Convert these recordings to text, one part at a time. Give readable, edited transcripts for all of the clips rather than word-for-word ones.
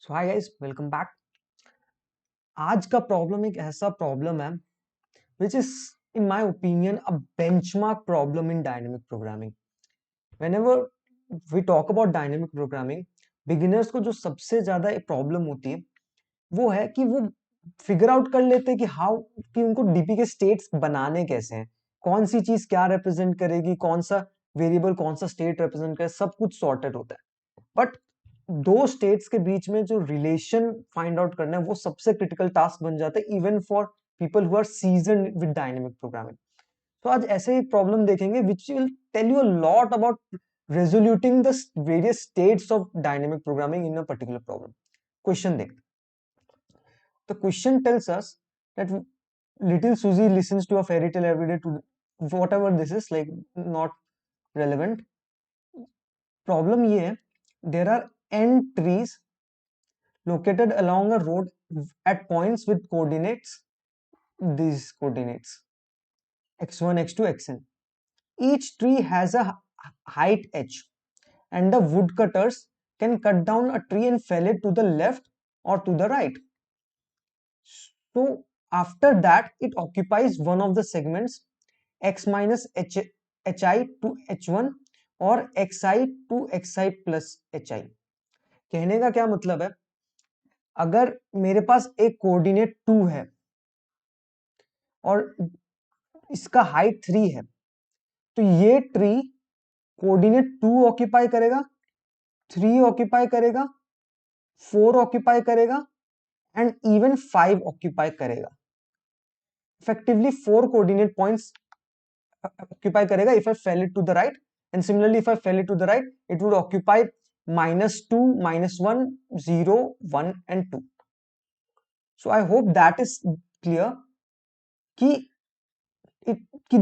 सो hi guys, welcome back. आज का problem एक ऐसा प्रॉब्लम है which is in my opinion a benchmark problem in dynamic programming. Whenever we talk about dynamic programming, beginners को जो सबसे ज्यादा प्रॉब्लम होती है वो है कि वो फिगर आउट कर लेते हैं कि हाउ कि उनको डीपी के स्टेट्स बनाने कैसे हैं, कौन सी चीज क्या रिप्रेजेंट करेगी, कौन सा वेरिएबल कौन सा स्टेट रिप्रेजेंट करे, सब कुछ सॉर्टेड होता है। बट दो स्टेट्स के बीच में जो रिलेशन फाइंड आउट करना है वो सबसे क्रिटिकल टास्क बन जाता है, even for people who are seasoned with dynamic programming. तो आज ऐसे ही प्रॉब्लम देखेंगे which will tell you a lot about resoluting the various states of dynamic programming in a particular problem. Question देखते। The question tells us that little Susie listens to a fairy tale every day to whatever this is, like, not relevant. Problem ये है, there are n trees located along a road at points with coordinates, these coordinates x1, x2, xn. Each tree has a height h, and the woodcutters can cut down a tree and fell it to the left or to the right. So after that, it occupies one of the segments x minus hi to h1 और xi to xi plus hi। कहने का क्या मतलब है, अगर मेरे पास एक coordinate 2 है और इसका हाइट 3 है, तो ये ट्री कोऑर्डिनेट 2 ऑक्यूपाई करेगा, 3 ऑक्यूपाई करेगा, 4 ऑक्यूपाई करेगा एंड इवन 5 ऑक्यूपाई करेगा। Effectively 4 coordinate points occupy karega if I fell it to the right, and similarly if I fell it to the right it would occupy -2, -1, 0, 1 and 2. So I hope that is clear कि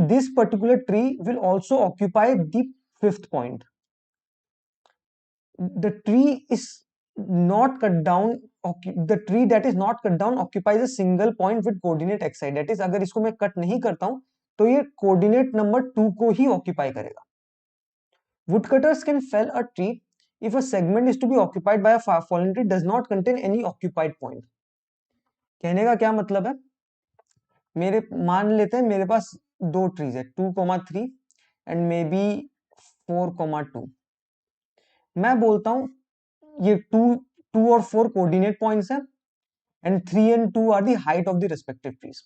this particular tree will also occupy the fifth point. The tree is not cut down, the tree that is not cut down occupies a single point with coordinate xi, that is अगर इसको मैं cut नहीं करता हूं तो ये coordinate number 2 को ही occupy करेगा। Woodcutters can fell a tree if a segment is to be occupied by a fallen tree does not contain any occupied point. कहने का क्या मतलब है, मेरे मान लेते हैं मेरे पास दो ट्रीज है 2,3 एंड मे बी 4,2। मैं बोलता हूं ये 2 और 4 कोऑर्डिनेट पॉइंट्स हैं and 3 and 2 are the height of the respective trees.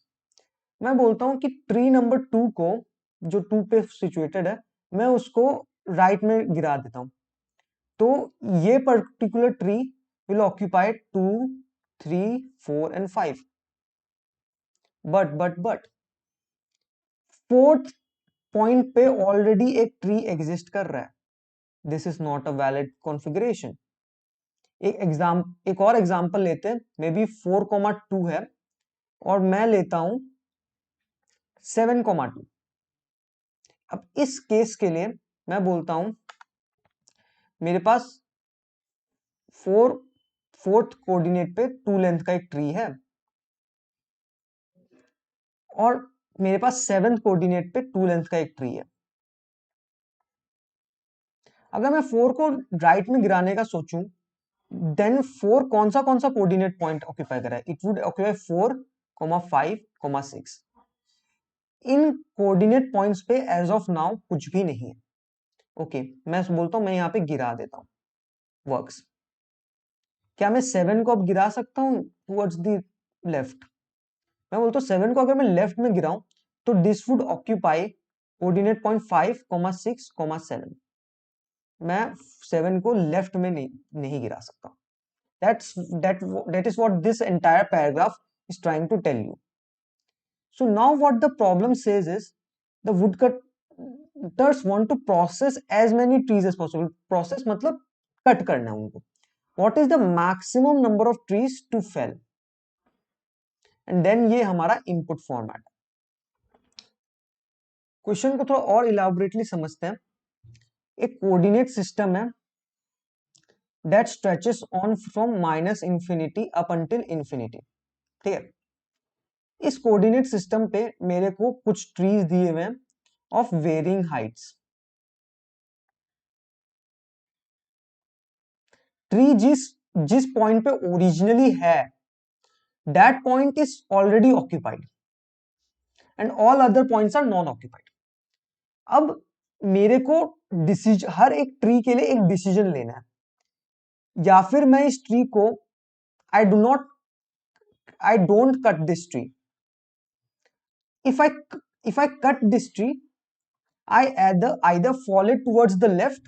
मैं बोलता हूं कि ट्री नंबर 2 को, जो 2 पे सिचुएटेड है, मैं उसको राइट में गिरा देता हूं। तो ये particular tree will occupy 2, 3, 4 and 5। But fourth point पे ऑलरेडी एक ट्री एग्जिस्ट कर रहा है। This is not a valid configuration. एक और एग्जांपल लेते हैं, मे बी 4,2 है और मैं लेता हूं 7,2। अब इस केस के लिए मैं बोलता हूं मेरे पास फोर्थ कोऑर्डिनेट पे 2 लेंथ का एक ट्री है और मेरे पास 7th कोऑर्डिनेट पे 2 लेंथ का एक ट्री है। अगर मैं 4 को राइट में गिराने का सोचूं, देन 4 कौन सा कोऑर्डिनेट पॉइंट ऑक्यूपाई कर रहा है, it would occupy 4, 5, 6। In coordinate points पे एज ऑफ नाउ कुछ भी नहीं है। ओके, मैं बोलता हूं मैं यहां पे गिरा देता हूं वर्क्स। क्या मैं 7 को अब गिरा सकता हूं टुवर्ड्स द लेफ्ट? मैं बोलता हूं 7 को अगर मैं लेफ्ट में गिराऊं तो this would occupy coordinate point 5, 6, 7। मैं 7 को लेफ्ट में नहीं गिरा सकता। that is what this entire paragraph is trying to tell you. So now what the problem says is the woodcutters want to process as many trees as possible. Process मतलब cut करना उनको। What is the maximum number of trees to fell? And then ये हमारा input format। Question को थोड़ा और elaborately समझते हैं। एक कोऑर्डिनेट सिस्टम है that stretches on from -infinity up until infinity। ठीक है, इस कोऑर्डिनेट सिस्टम पे मेरे को कुछ ट्रीज दिए हुए हैं ऑफ वेरिंग हाइट्स। ट्री जिस जिस पॉइंट पे ओरिजिनली है that point is already occupied and all other points are non occupied. अब मेरे को डिसीजन, हर एक ट्री के लिए एक डिसीजन लेना है, या फिर मैं इस ट्री को I don't cut this tree. if I cut this tree, I either fall it towards the left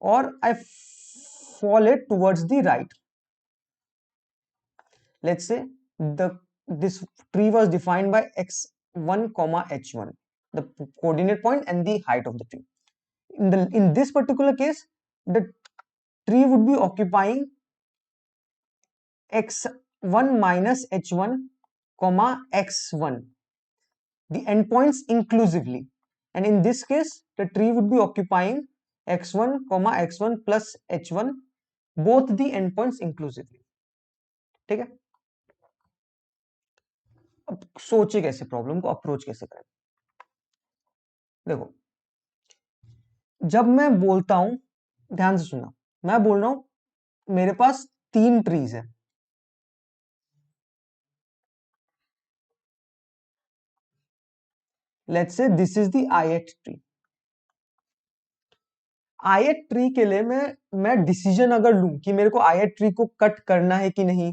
or I fall it towards the right. Let's say this tree was defined by x1 comma h1, the coordinate point and the height of the tree. In this particular case, the tree would be occupying x1 minus h1 comma x1, the endpoints inclusively, and in this case the tree would be occupying x1 comma x1 plus h1, both the endpoints inclusively। ठीक है, अब सोचिए कैसे problem को approach कैसे करें। देखो, जब मैं बोलता हूं, ध्यान से सुनना, मैं बोल रहा हूं मेरे पास 3 ट्रीज है। Let's say this is the ith tree. ith tree के लिए मैं डिसीजन अगर लूं कि मेरे को ith ट्री को कट करना है कि नहीं,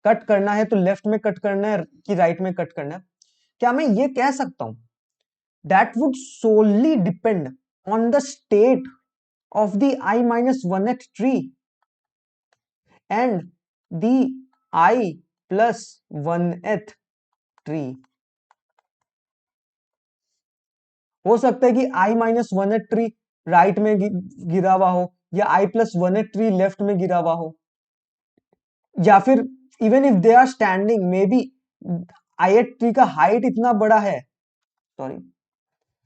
कट करना है तो लेफ्ट में कट करना है कि राइट में कट करना है, क्या मैं ये कह सकता हूं that would solely depend on the state of the I minus 1th tree and the I plus 1th tree। हो सकता है कि I minus 1th tree right में गिरा हुआ हो, या I plus 1th tree left में गिरा हुआ हो, या फिर even if they are standing, maybe ith tree का हाइट इतना बड़ा है, सॉरी,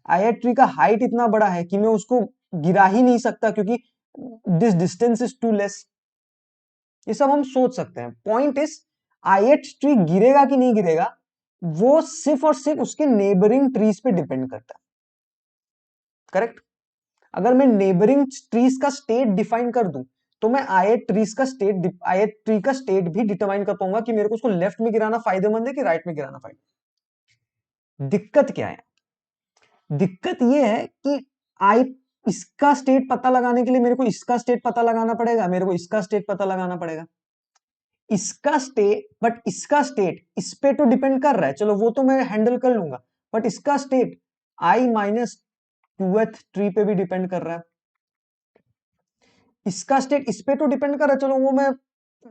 ith ट्री का हाइट इतना बड़ा है कि मैं उसको गिरा ही नहीं सकता क्योंकि this distance is too less. ये सब हम सोच सकते हैं। पॉइंट इज ith ट्री गिरेगा कि नहीं गिरेगा, वो सिर्फ और सिर्फ उसके नेबरिंग ट्रीज पे डिपेंड करता है। करेक्ट। अगर मैं नेबरिंग ट्रीज का स्टेट डिफाइन कर दूं तो मैं ith ट्री का स्टेट भी डिटरमाइन कर पाऊंगा कि मेरे को उसको लेफ्ट में गिराना फायदेमंद है कि राइट में गिराना फायदेमंद। दिक्कत क्या है? दिक्कत ये है कि आई इसका स्टेट पता लगाने के लिए मेरे को इसका स्टेट पता लगाना पड़ेगा, मेरे को इसका स्टेट पता लगाना पड़ेगा, इसका स्टेट, बट इसका स्टेट इस पे तो डिपेंड कर रहा है, चलो वो तो मैं हैंडल कर लूंगा, बट इसका स्टेट आई माइनस 2th ट्री पे भी डिपेंड कर रहा है, इसका स्टेट इस पे तो डिपेंड कर रहा है, चलो वो मैं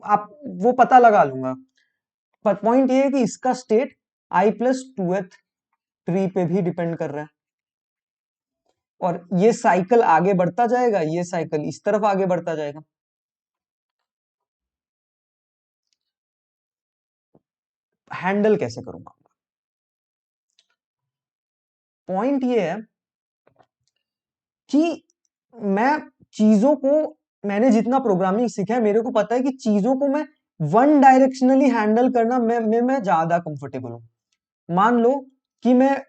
आप वो पता लगा लूंगा, पर पॉइंट ये है कि इसका स्टेट आई प्लस 2th ट्री पे भी डिपेंड कर रहा है, और ये साइकिल आगे बढ़ता जाएगा, ये साइकिल इस तरफ आगे बढ़ता जाएगा। हैंडल कैसे करूंगा? पॉइंट ये है कि मैं चीजों को, मैंने जितना प्रोग्रामिंग सीखा है मेरे को पता है कि चीजों को मैं वन डायरेक्शनली हैंडल करना मैं ज्यादा कंफर्टेबल हूं। मान लो कि मैं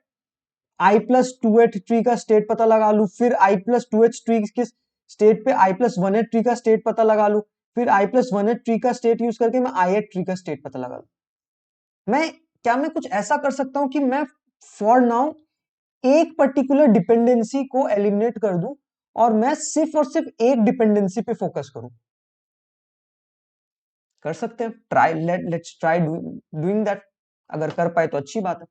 आई प्लस 2h ट्री का स्टेट पता लगा लू, फिर आई प्लस 2h ट्री के स्टेट पे आई प्लस 1h ट्री का स्टेट पता लगा लू, फिर आई प्लस 1h ट्री का स्टेट यूज करके मैं ith ट्री का स्टेट पता लगा लू। मैं कुछ ऐसा कर सकता हूं कि मैं फॉर नाउ एक पर्टिकुलर डिपेंडेंसी को एलिमिनेट कर दूं और मैं सिर्फ और सिर्फ एक डिपेंडेंसी पे फोकस करूं। कर सकते हैं, लेट्स ट्राई डूइंग दैट। अगर कर पाए तो अच्छी बात है।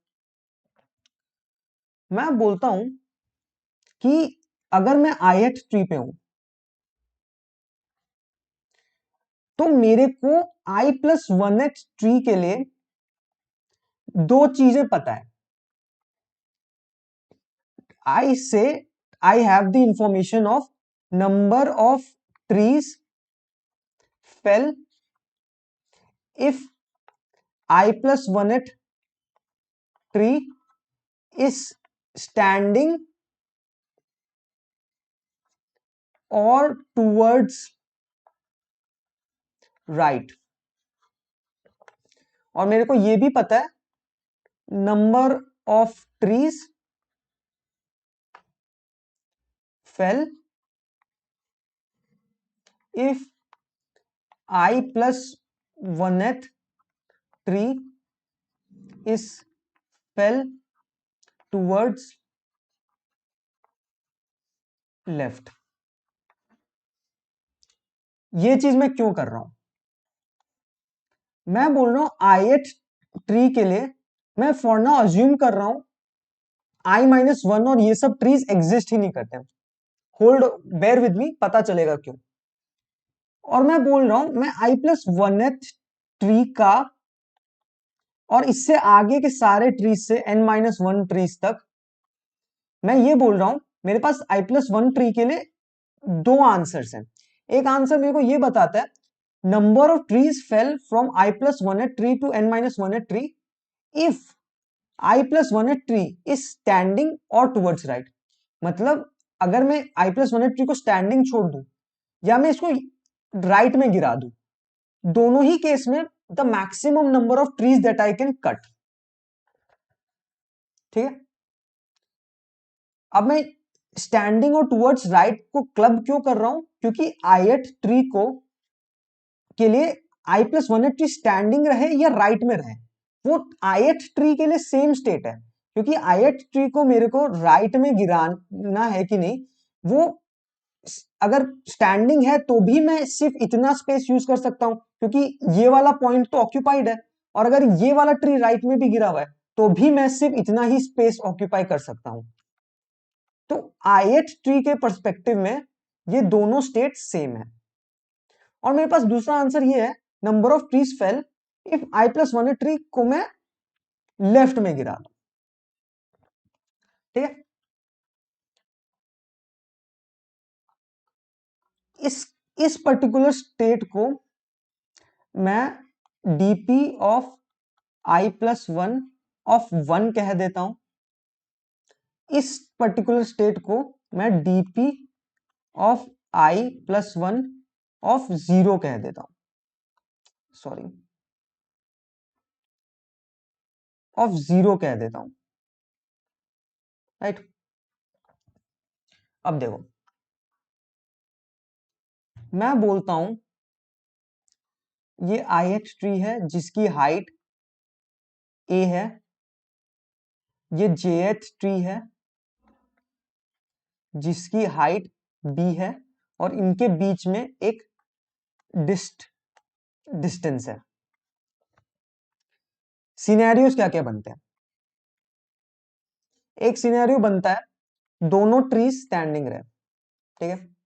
मैं बोलता हूं कि अगर मैं ith ट्री पे हूं तो मेरे को i प्लस 1h ट्री के लिए दो चीजें पता है। I have the information of number of trees fell if I plus 1th tree is standing or towards right, और मेरे को यह भी पता है number of trees fail if I plus 1th tree is fell towards left. ये चीज मैं क्यों कर रहा हूं? मैं बोल रहा हूं ith ट्री के लिए मैं फॉर नाउ अज्यूम कर रहा हूं i-1 और ये सब ट्रीज एग्जिस्ट ही नहीं करते। होल्ड, बेयर विद मी, पता चलेगा क्यों। और मैं बोल रहा हूं मैं i+1th ट्री का और इससे आगे के सारे ट्रीज से n-1 ट्रीज तक मैं ये बोल रहा हूं मेरे पास i+1 ट्री के लिए दो आंसर्स हैं। एक आंसर मेरे को ये बताता है number of trees fell from i+1 tree to n-1 tree if i+1 tree is standing और टुवर्ड्स राइट। मतलब अगर मैं i+1 ट्री को स्टैंडिंग छोड़ दूं या मैं इसको राइट में गिरा दूं, दोनों ही केस में the maximum number of trees that I can cut. ठीक है, अब मैं स्टैंडिंग और टुवर्ड्स राइट को क्लब क्यों कर रहा हूं? क्योंकि ith ट्री को के लिए i+1 ट्री स्टैंडिंग रहे या राइट में रहे, वो ith ट्री के लिए सेम स्टेट है। क्योंकि ith ट्री को मेरे को राइट में गिराना है कि नहीं, वो अगर स्टैंडिंग है तो भी मैं सिर्फ इतना स्पेस यूज कर सकता हूं क्योंकि ये वाला पॉइंट तो ऑक्यूपाइड है, और अगर ये वाला ट्री राइट में भी गिरा हुआ है तो भी मैं सिर्फ इतना ही स्पेस ऑक्यूपाई कर सकता हूं। तो ith ट्री के पर्सपेक्टिव में ये दोनों स्टेट सेम है। और मेरे पास दूसरा आंसर ये है number of trees fail if i+1 tree को मैं लेफ्ट में गिरा दूं। ठीक है, इस पर्टिकुलर स्टेट को मैं dp ऑफ i+1 ऑफ 1 कह देता हूं। इस पर्टिकुलर स्टेट को मैं dp ऑफ i+1 ऑफ 0 कह देता हूं, सॉरी ऑफ 0 कह देता हूं। राइट, अब देखो मैं बोलता हूं ये ith ट्री है जिसकी हाइट a है, ये jth ट्री है जिसकी हाइट b है, और इनके बीच में एक डिस्टेंस है। सिनेरियोस क्या क्या बनते हैं? एक सिनेरियो बनता है दोनों ट्रीज स्टैंडिंग रहे। ठीक है,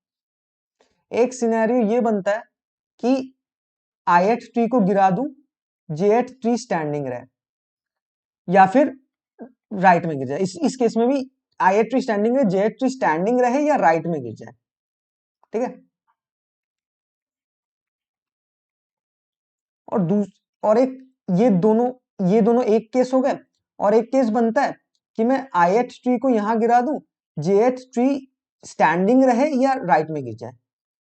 एक सिनेरियो ये बनता है कि ith ट्री को गिरा दूं, jth ट्री स्टैंडिंग रहे, या फिर राइट में गिर जाए। इस केस में भी ith ट्री स्टैंडिंग रहे, jth ट्री स्टैंडिंग रहे या राइट में गिर जाए। ठीक है, और एक ये दोनों एक केस हो गए। और एक केस बनता है कि मैं ith ट्री को यहां गिरा दूं, jth ट्री स्टैंडिंग रहे या राइट में गिर जाए,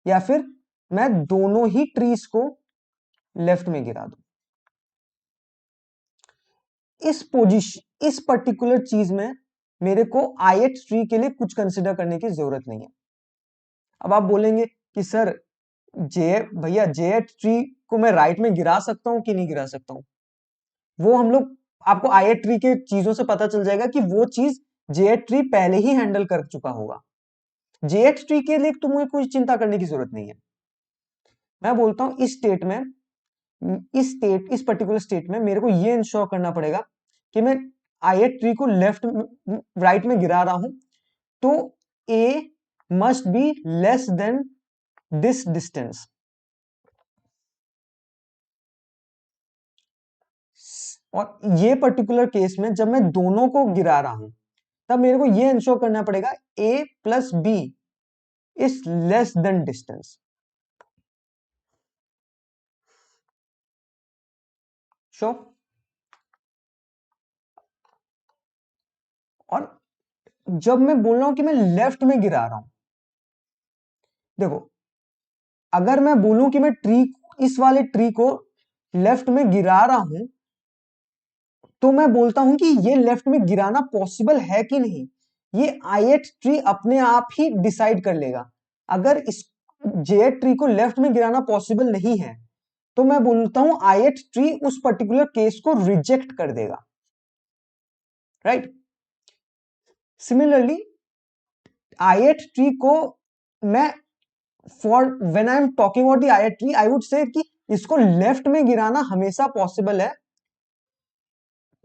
या फिर मैं दोनों ही ट्रीज को लेफ्ट में गिरा दूं। इस पर्टिकुलर चीज में मेरे को ith ट्री के लिए कुछ कंसिडर करने की जरूरत नहीं है। अब आप बोलेंगे कि सर भैया jth ट्री को मैं राइट में गिरा सकता हूं कि नहीं गिरा सकता हूं? वो हम लोग आपको ith ट्री के चीजों से पता चल जाएगा कि वो चीज jth ट्री पहले ही हैंडल कर चुका होगा। jth ट्री के लिए तुम्हें कोई चिंता करने की जरूरत नहीं है। मैं बोलता हूं इस पर्टिकुलर स्टेट में मेरे को ये इंश्योर करना पड़ेगा कि मैं ith ट्री को राइट में गिरा रहा हूं तो a must be less than this distance. और ये पर्टिकुलर केस में जब मैं दोनों को गिरा रहा हूं तब मेरे को ये इंश्योर करना पड़ेगा a plus B is less than distance. Sure. और जब मैं बोल रहा हूं कि मैं लेफ्ट में गिरा रहा हूं, देखो अगर मैं बोलूं कि मैं इस वाले ट्री को लेफ्ट में गिरा रहा हूं तो मैं बोलता हूं कि ये लेफ्ट में गिराना पॉसिबल है कि नहीं, ये ith ट्री अपने आप ही डिसाइड कर लेगा। अगर जेएट ट्री को लेफ्ट में गिराना पॉसिबल नहीं है, तो मैं बोलता हूं ith ट्री उस पर्टिकुलर केस को रिजेक्ट कर देगा, राइट। सिमिलरली ith ट्री को मैं for when I am talking about the ith tree I would say कि इसको लेफ्ट में गिराना हमेशा पॉसिबल है।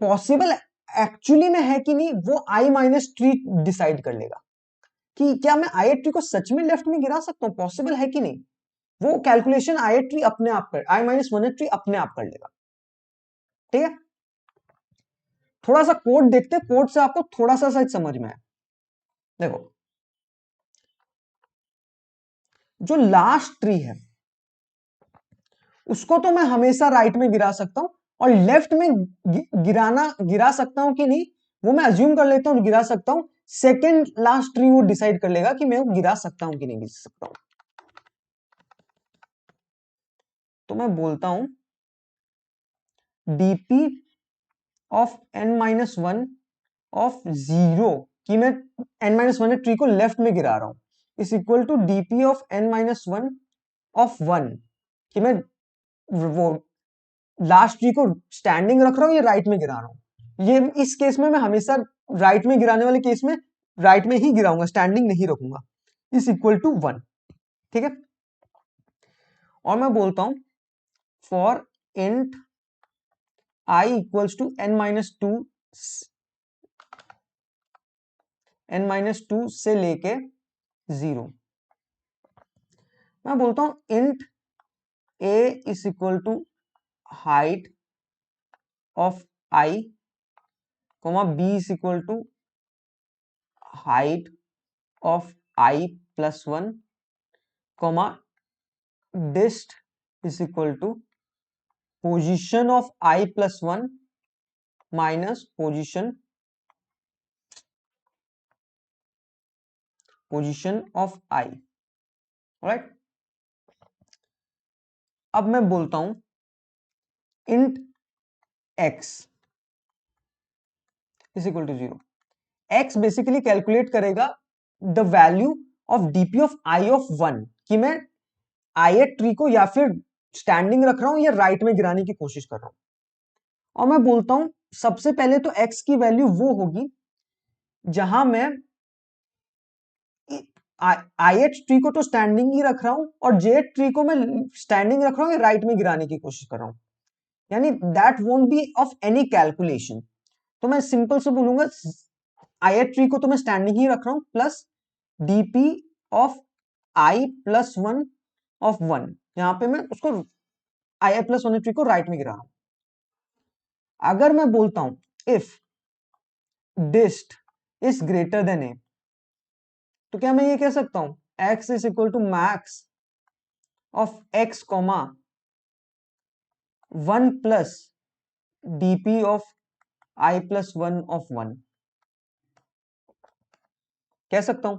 पॉसिबल एक्चुअली में है कि नहीं वो आई माइनस ट्री डिसाइड कर लेगा कि क्या मैं आई ट्री को सच में लेफ्ट में गिरा सकता हूं, पॉसिबल है कि नहीं। वो कैलकुलेशन आई ट्री अपने आप कर, आई माइनस वन ट्री अपने आप कर लेगा, ठीक है। थोड़ा सा कोड देखते हैं, कोड से आपको थोड़ा सा शायद समझ में आए। देखो जो लास्ट ट्री है उसको तो मैं हमेशा राइट में गिरा सकता हूं, और लेफ्ट में गिरा सकता हूं कि नहीं वो मैं अज्यूम कर लेता हूं, गिरा सकता हूं। सेकेंड लास्ट ट्री वो डिसाइड कर लेगा कि मैं वो गिरा सकता हूं कि नहीं गिरा सकता हूं। तो मैं बोलता हूं DP of n minus one of zero, कि मैं n माइनस वन ट्री को लेफ्ट में गिरा रहा हूं, is equal to DP of n minus one of one, कि मैं वो लास्ट ट्री को स्टैंडिंग रख रहा हूं या राइट में गिरा रहा हूं। ये इस केस में मैं हमेशा राइट में गिराने वाले केस में राइट में ही गिराऊंगा, स्टैंडिंग नहीं रखूंगा, इज इक्वल टू वन, ठीक है। और मैं बोलता हूं for int i equals to n-2 से लेके 0। मैं बोलता हूं int a is equal to height of i, comma b is equal to height of i plus one, comma dist is equal to position of i plus one minus position of i, right. अब मैं बोलता हूं int x is equal to 0। x basically calculate करेगा the value of DP of i of one, कि मैं आई tree को या फिर स्टैंडिंग रख रहा हूं या राइट में गिराने की कोशिश कर रहा हूं। और मैं बोलता हूं सबसे पहले तो x की वैल्यू वो होगी जहां मैं आई ट्री को तो स्टैंडिंग ही रख रहा हूं और जे ट्री को मैं स्टैंडिंग रख रहा हूं या राइट में गिराने की कोशिश कर रहा हूं, यानी that won't be of any calculation. तो मैं सिंपल से बोलूंगा आई ट्री को तो मैं स्टैंडिंग ही रख रहा हूं plus DP of i plus one of one, यहां पे मैं उसको आई प्लस वन ट्री को राइट में गिरा रहा हूं। अगर मैं बोलता हूं if dist is greater than a, तो क्या मैं ये कह सकता हूं x is equal to max of x comma one plus DP of i plus one of one, कह सकता हूं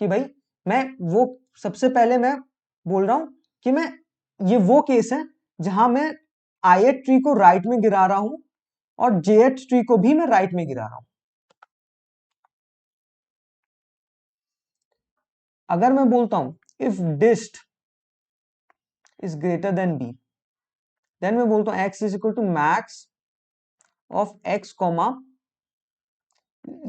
कि भाई मैं वो सबसे पहले मैं बोल रहा हूं कि मैं ये वो केस है जहां मैं आई ट्री को राइट में गिरा रहा हूं और जे ट्री को भी मैं राइट में गिरा रहा हूं। अगर मैं बोलता हूं if dist is greater than b, then मैं बोलता हूं x is equal to max of x comma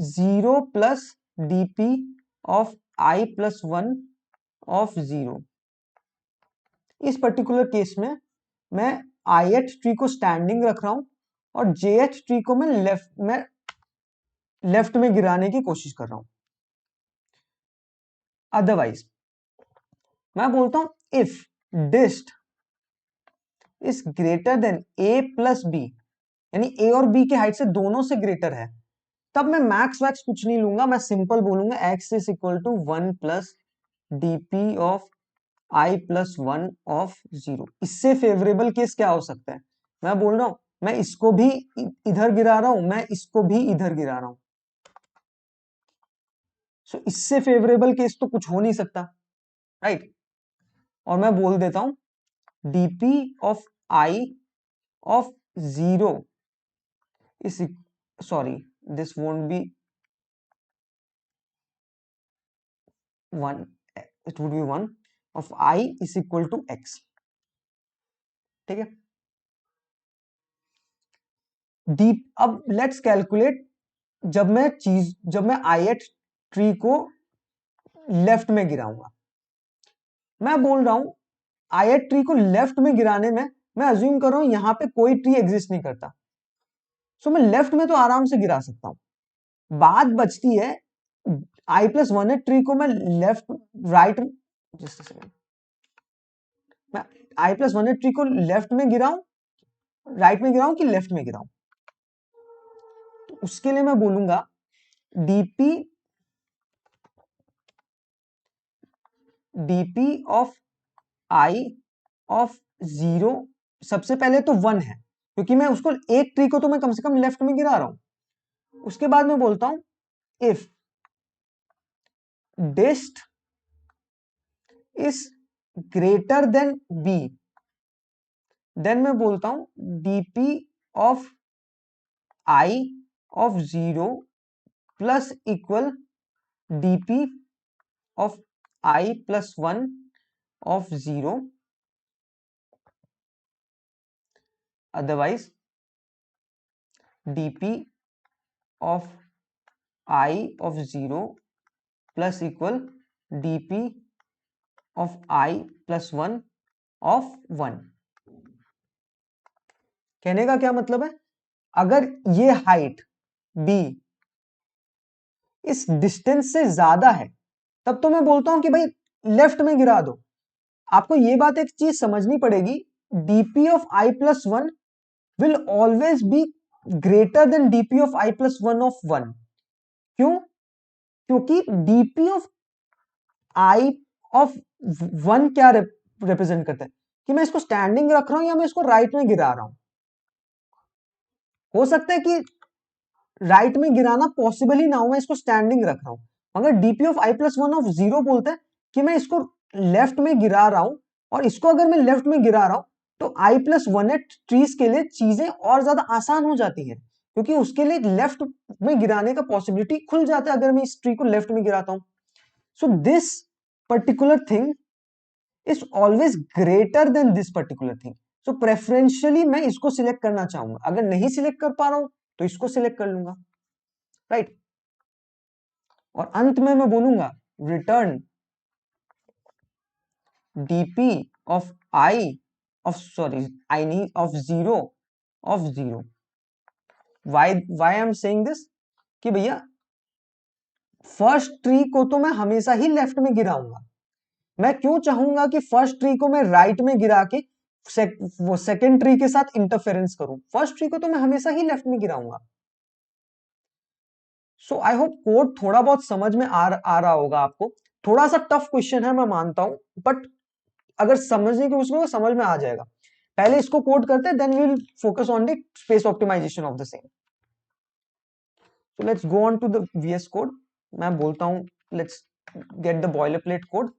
zero plus DP of i plus one of zero. इस पर्टिकुलर केस में मैं आई ट्री को स्टैंडिंग रख रहा हूं और जे ट्री को मैं लेफ्ट में गिराने की कोशिश कर रहा हूं। अदरवाइज मैं बोलता हूं if dist is greater than a plus b, यानी ए और बी के हाइट से दोनों से ग्रेटर है, तब मैं मैक्स वैक्स कुछ नहीं लूंगा, मैं सिंपल बोलूंगा x is equal to one plus DP of i plus one of zero. इससे फेवरेबल केस क्या हो सकता है, मैं बोल रहा हूं मैं इसको भी इधर गिरा रहा हूं, मैं इसको भी इधर गिरा रहा हूं। सो इससे फेवरेबल केस तो कुछ हो नहीं सकता, राइट। और मैं बोल देता हूं DP of i of zero is sorry this won't be one, it would be one, of i is equal to x। ठीक है, डीप अब लेट्स कैलकुलेट जब मैं ith ट्री को लेफ्ट में गिराऊंगा। मैं बोल रहा हूं ith ट्री को लेफ्ट में गिराने में मैं अज्यूम कर रहा हूं यहां पे कोई ट्री एग्जिस्ट नहीं करता, सो मैं लेफ्ट में तो आराम से गिरा सकता हूं। बात बचती है i+1 ट्री को मैं लेफ्ट राइट, जस्ट सेकंड, मैं i+1 ट्री को लेफ्ट में गिराऊं, राइट में गिराऊं कि लेफ्ट में गिराऊं। तो उसके लिए मैं बोलूंगा dp ऑफ i ऑफ 0, सबसे पहले तो 1 है क्योंकि मैं उसको एक ट्री को तो मैं कम से कम लेफ्ट में गिरा रहा हूं। उसके बाद मैं बोलता हूं if dist is greater than b, then मैं बोलता हूं dp of i of 0 plus equal dp of i+1 of 0, otherwise dp of i of 0 plus equal dp of i+1 of 1। कहने का क्या मतलब है, अगर ये हाइट b इस डिस्टेंस से ज्यादा है तब तो मैं बोलता हूं कि भाई लेफ्ट में गिरा दो। आपको ये बात एक चीज समझनी पड़ेगी, dp of i+1 will always be greater than dp of i+1 of 1। क्यों? क्योंकि dp of i of 1 क्या रिप्रेजेंट करता है कि मैं इसको स्टैंडिंग रख रहा हूं या मैं इसको राइट में गिरा रहा हूं। हो सकता है कि राइट में गिराना पॉसिबल ही ना हो, मैं इसको स्टैंडिंग रख रहा हूं। अगर dp ऑफ i+1 ऑफ 0 बोलता है कि मैं इसको लेफ्ट में गिरा रहा हूं और इसको अगर मैं लेफ्ट में गिरा रहा हूं तो i+1 ट्रीज के लिए चीजें और ज्यादा आसान हो जाती है क्योंकि उसके लिए लेफ्ट में गिराने का पॉसिबिलिटी खुल जाता है अगर मैं इस ट्री को लेफ्ट में गिराता हूं। So this particular thing is always greater than this particular thing. So preferentially मैं इसको सिलेक्ट करना चाहूंगा, अगर नहीं सिलेक्ट कर पा रहा हूं तो इसको सिलेक्ट कर लूंगा, राइट। और अंत में मैं बोलूंगा return dp of i of sorry i नी of 0 of 0। Why I am saying this कि भैया फर्स्ट ट्री को तो मैं हमेशा ही लेफ्ट में गिराऊंगा, मैं क्यों चाहूंगा कि फर्स्ट ट्री को मैं राइट में गिरा के वो सेकेंड ट्री के साथ इंटरफेरेंस करूं। फर्स्ट ट्री को तो मैं हमेशा ही लेफ्ट में गिराऊंगा। सो आई होप कोड थोड़ा बहुत समझ में आ रहा होगा आपको। थोड़ा सा टफ क्वेश्चन है मैं मानता हूं, बट अगर समझने की कोशिश करो समझ में आ जाएगा। पहले इसको कोड करते हैं, then we will focus on the space optimization of the same. So let's go on to the VS code. मैं बोलता हूं let's get the boilerplate code.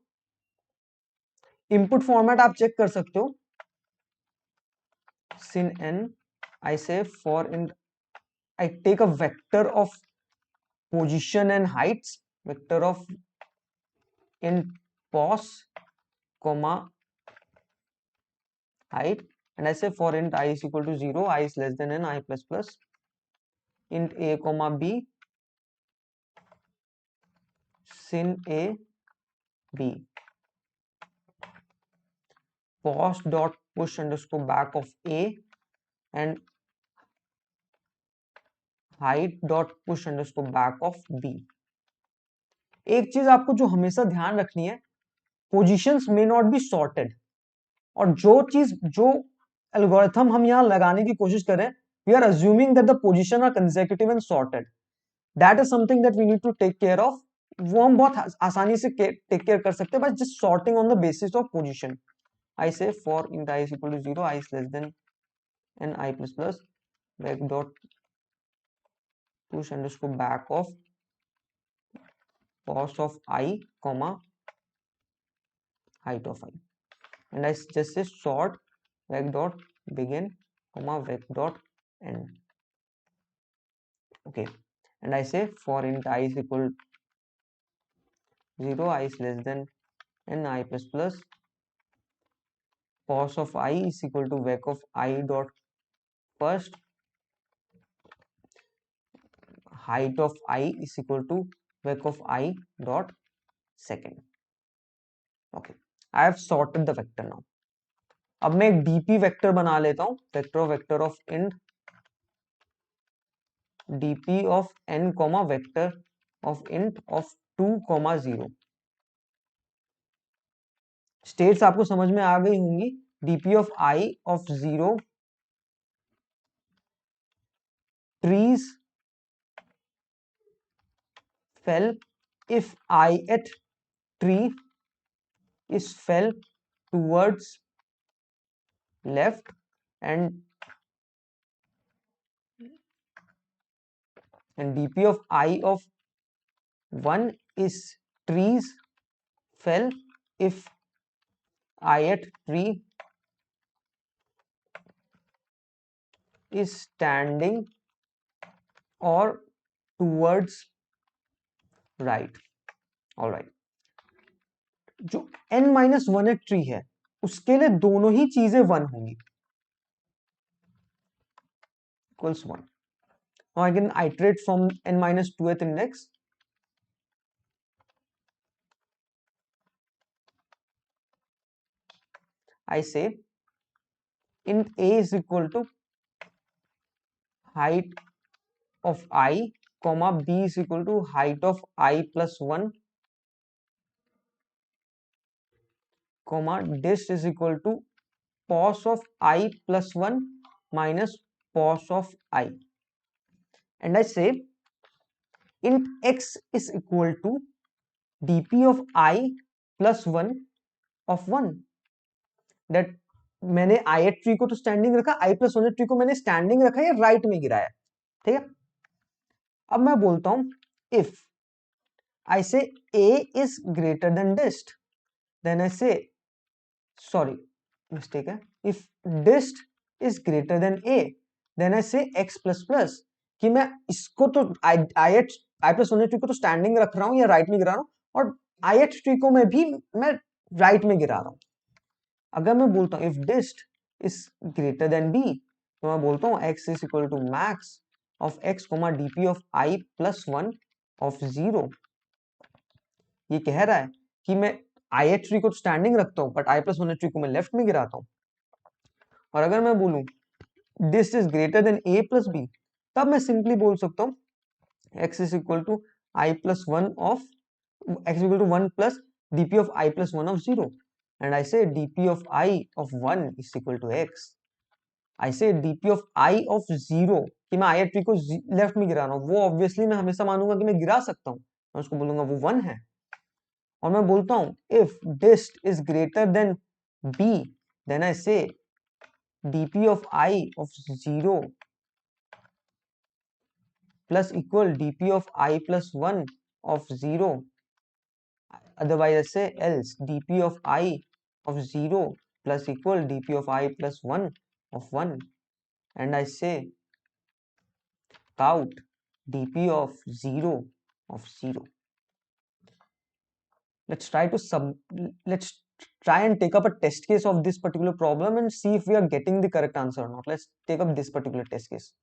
Input format आप चेक कर सकते हो, sin n I say for in I take a vector of position and heights, vector of in pos comma height, and I say for int I is equal to 0, I is less than n, I plus plus int a comma b sin a b pos dot push underscore back of a and height dot push underscore back of b। एक चीज आपको जो हमेशा ध्यान रखनी है, positions may not be sorted. और जो एल्गोरिथम हम यहां लगाने की कोशिश करें, we are assuming that the position are consecutive and sorted. That is something that we need to take care of. वो हम बहुत आसानी से टेक केयर कर सकते हैं बस just sorting on the basis of position. I say for int i is equal to 0, i is less than n, i plus plus vec dot push underscore back of cost of I comma height of I, and I just say sort vec dot begin comma vec dot end। Okay, and I say for int I is equal 0, I is less than n I plus plus cos of I is equal to vec of I dot first, height of I is equal to vec of I dot second. Okay, I have sorted the vector now. अब मैं एक dp vector बना लेता हूं, vector of int dp of n comma vector of int of 2 comma 0. States आपको समझ में आ गई होंगी. dp of I of 0, trees fell if I at tree is fell towards left and dp of I of 1 is trees fell if I at tree is standing or towards right. All right. जो n minus one at tree है उसके लिए दोनों ही चीजें one होंगी. Equals one. Now I can iterate from n minus 2th index. I say int a is equal to height of I comma b is equal to height of I plus 1 comma dist is equal to pos of I plus 1 minus pos of I, and I say int x is equal to dp of I plus 1 of 1. that मैंने आई at tree को तो standing रखा, आई plus one tree को मैंने standing रखा या right में गिराया. ठीक है. अब मैं बोलता हूं if I say a is greater than dist, then I say sorry mistake है, if dist is greater than a then I say x plus plus, कि मैं इसको तो आई प्लस वन ट्री को तो स्टैंडिंग रख रहा हूं या राइट में गिरा रहा हूं, और आई एट ट्री को मैं भी मैं राइट में गिरा रहा हूं. अगर मैं बोलता हूं if dist is greater than b, तो मैं बोलता हूं x is equal to max of x comma DP of i plus one of 0. ये कह रहा है कि मैं आई एट ट्री को स्टैंडिंग रखता हूं but i plus one tree को मैं लेफ्ट में गिराता हूं. और अगर मैं बोलूं dist is greater than a plus b, तब मैं सिंपली बोल सकता हूं x is equal to i plus one of x equal to one plus dp of i plus 1 of 0, and I say dp of I of 1 is equal to x. I say dp of I of 0 कि मैं आई tree को left में गिरा रहा हूं, वो obviously मैं हमेशा मानूंगा कि मैं गिरा सकता हूं, मैं उसको बोलूंगा वो 1 है. और मैं बोलता हूं if dist is greater than b, then I say dp of I of 0 plus equal dp of I plus 1 of 0. Otherwise I say else dp of I of 0 plus equal dp of I plus 1 of 1, and I say count dp of 0 of 0. Let's try and take up a test case of this particular problem and see if we are getting the correct answer or not. Let's take up this particular test case.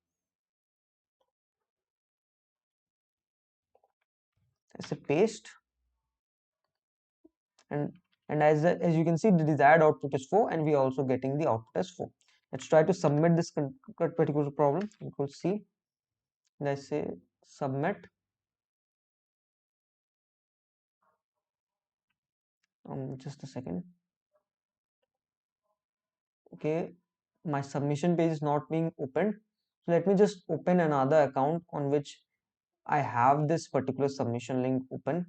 Let's say paste, and as you can see, the desired output is 4 and we are also getting the output as 4. Let's try to submit this particular problem. Equal C. Let's say submit. Just a second. Okay, my submission page is not being opened, so let me just open another account on which I have this particular submission link open.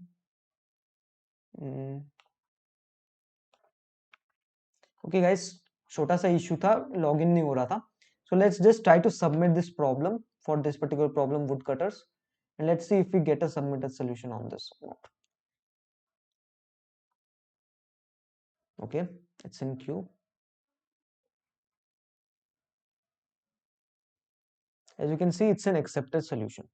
Okay guys, छोटा सा issue था, login नहीं हो रहा था, so let's just try to submit this problem for this particular problem woodcutters, and let's see if we get a submitted solution on this or not. Okay, it's in queue. As you can see, it's an accepted solution.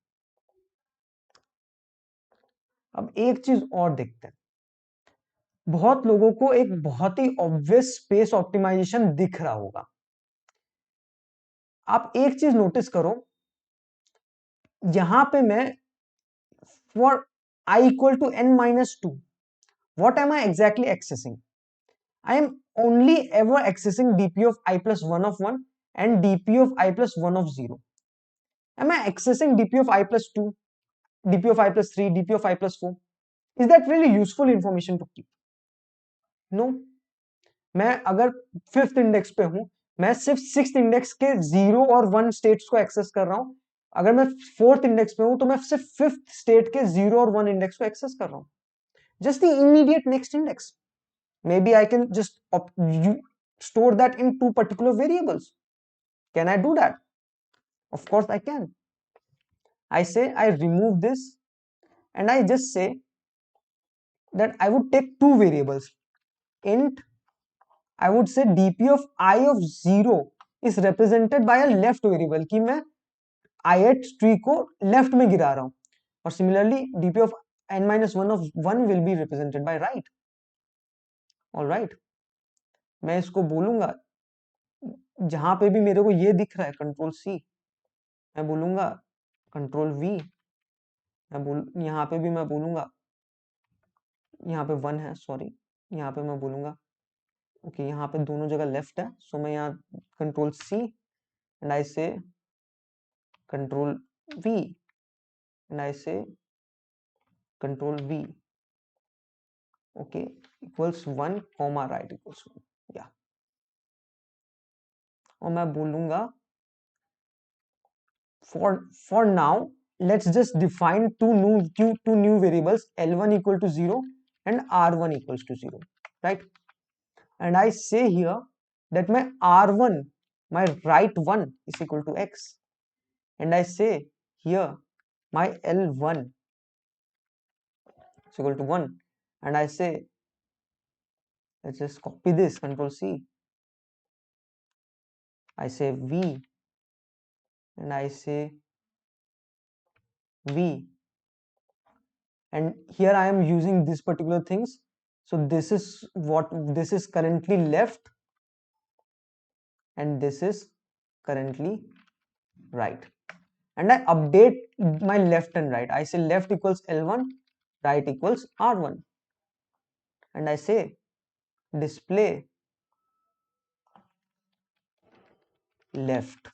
अब एक चीज और देखते हैं. बहुत लोगों को एक बहुत ही ऑब्वियस स्पेस ऑप्टिमाइजेशन दिख रहा होगा। आप एक चीज नोटिस करो, यहां पे मैं for I equal to n minus 2, what am I exactly accessing? I am only ever accessing dp of I plus 1 of 1 and dp of I plus 1 of 0. Am I accessing dp of I plus 2, dp of I plus 3, dp of I plus 4? Is that really useful information to keep? No. मैं अगर fifth index पे हूं, मैं सिर्फ six index के 0 और 1 states को access कर रहा हूं। अगर मैं फोर्थ इंडेक्स पे हूं तो मैं सिर्फ फिफ्थ स्टेट के 0 और 1 इंडेक्स को एक्सेस कर रहा हूं। Just the immediate next index. Maybe I can just store that in two particular variables. Can I do that? Of course I can. I say I remove this and I just say that I would take two variables. Int, I would say dp of I of 0 is represented by a left variable कि मैं ith tree को left में गिरा रहा हूं, और similarly dp of n minus 1 of 1 will be represented by right. All right, मैं इसको बोलूंगा, जहां पे भी मेरे को ये दिख रहा है कंट्रोल सी, मैं बोलूंगा कंट्रोल वी, यहाँ पे भी मैं बोलूंगा, यहाँ पे 1 है सॉरी, यहाँ पे मैं बोलूंगा ओके यहाँ पे दोनों जगह लेफ्ट है, सो मैं यहाँ कंट्रोल सी एंड आई से कंट्रोल वी एंड आई से control we okay equals 1 comma right equals 1 या, और मैं बोलूंगा for now let's just define two new variables, L1 equal to 0 and R1 equals to 0, right? And I say here that my R1, my right one is equal to X, and I say here my L1 is equal to 1, and I say let's just copy this, control C, I say V and I say V, and here I am using these particular things. So this is what this is currently left and this is currently right, and I update my left and right. I say left equals L1, right equals R1, and I say display left.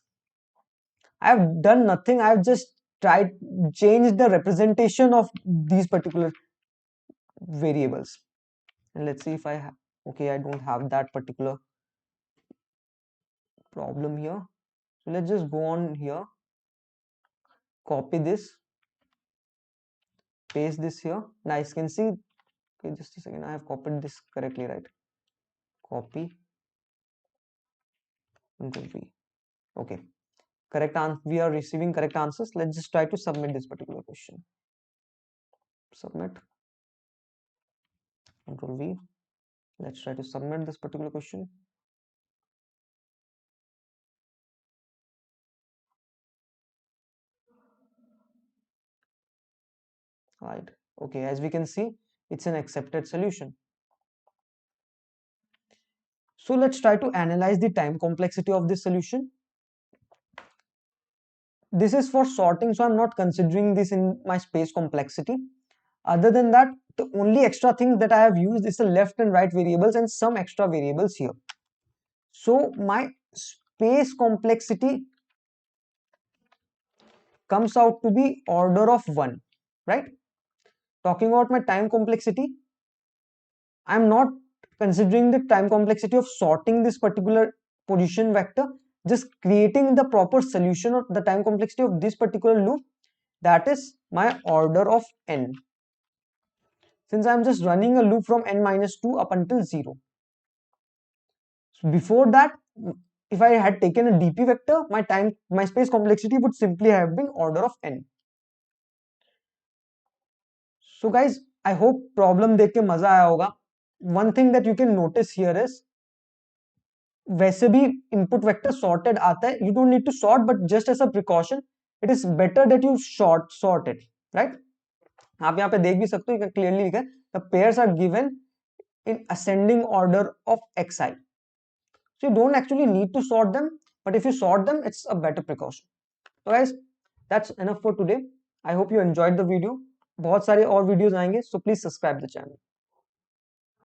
I have done nothing, I have just tried change the representation of these particular variables, and let's see if I have, okay I don't have that particular problem here, so let's just go on here, copy this, paste this here. Now you can see, okay just a second, I have copied this correctly, right? Copy, Control V. Okay, correct answer, we are receiving correct answers. Let's just try to submit this particular question. Submit, Control V. Let's try to submit this particular question. Right, okay, as we can see it's an accepted solution. So let's try to analyze the time complexity of this solution. This is for sorting, so I'm not considering this in my space complexity. Other than that, the only extra thing that I have used is the left and right variables and some extra variables here. So my space complexity comes out to be order of 1, right? Talking about my time complexity, I'm not considering the time complexity of sorting this particular position vector, just creating the proper solution of the time complexity of this particular loop, that is my order of n, since I'm just running a loop from n minus 2 up until 0. So before that, if I had taken a dp vector, my space complexity would simply have been order of n. So guys, I hope problem देख के मजा आया होगा. One thing that you can notice here is, वैसे भी input vector sorted आता है, you don't need to sort, but just as a precaution it is better that you sort it, right? आप यहाँ पे देख भी सकते हो, क्लियरली लिखा है the pairs are given in ascending order of xi. So you don't actually need to sort them, but if you sort them, it's a better precaution. So guys, that's enough for today. I hope you enjoyed the video. बहुत सारे और videos आएंगे, so please subscribe the channel.